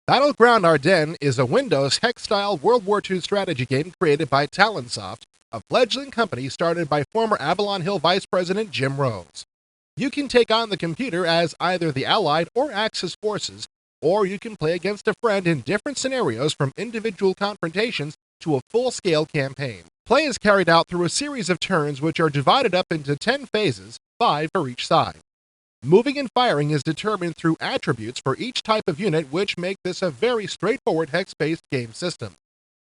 Battleground Ardennes is a Windows hex-style World War II strategy game created by Talonsoft, a fledgling company started by former Avalon Hill Vice President Jim Rose. You can take on the computer as either the Allied or Axis forces, or you can play against a friend in different scenarios from individual confrontations to a full-scale campaign. Play is carried out through a series of turns which are divided up into 10 phases, 5 for each side. Moving and firing is determined through attributes for each type of unit, which make this a very straightforward hex-based game system.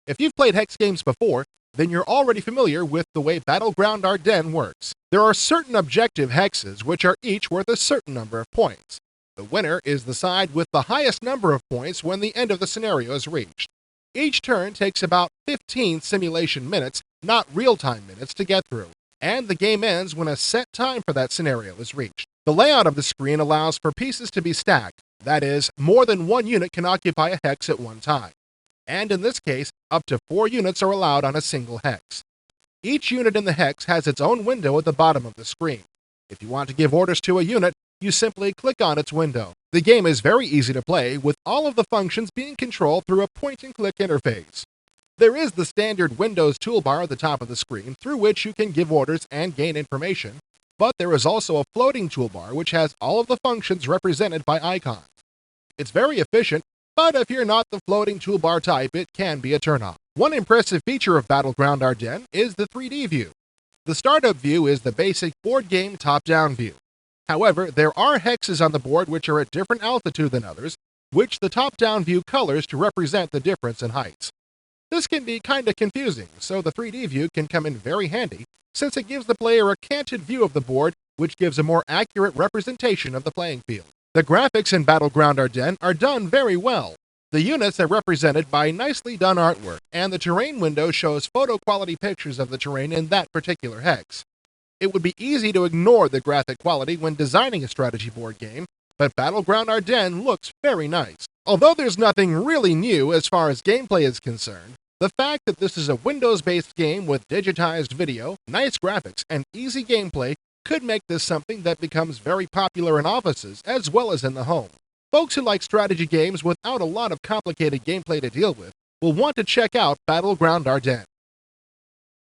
If you've played hex games before, then you're already familiar with the way Battleground Ardennes works. There are certain objective hexes which are each worth a certain number of points. The winner is the side with the highest number of points when the end of the scenario is reached. Each turn takes about 15 simulation minutes, not real-time minutes, to get through, and the game ends when a set time for that scenario is reached. The layout of the screen allows for pieces to be stacked, that is, more than one unit can occupy a hex at one time. And in this case, up to 4 units are allowed on a single hex. Each unit in the hex has its own window at the bottom of the screen. If you want to give orders to a unit, you simply click on its window. The game is very easy to play, with all of the functions being controlled through a point-and-click interface. There is the standard Windows toolbar at the top of the screen, through which you can give orders and gain information, but there is also a floating toolbar which has all of the functions represented by icons. It's very efficient, but if you're not the floating toolbar type, it can be a turnoff. One impressive feature of Battleground Ardennes is the 3D view. The startup view is the basic board game top-down view. However, there are hexes on the board which are at different altitude than others, which the top-down view colors to represent the difference in heights. This can be kinda confusing, so the 3D view can come in very handy, since it gives the player a canted view of the board, which gives a more accurate representation of the playing field. The graphics in Battleground Ardennes are done very well. The units are represented by nicely done artwork, and the terrain window shows photo-quality pictures of the terrain in that particular hex. It would be easy to ignore the graphic quality when designing a strategy board game, but Battleground Ardennes looks very nice. Although there's nothing really new as far as gameplay is concerned, the fact that this is a Windows-based game with digitized video, nice graphics, and easy gameplay could make this something that becomes very popular in offices as well as in the home. Folks who like strategy games without a lot of complicated gameplay to deal with will want to check out Battleground Ardennes.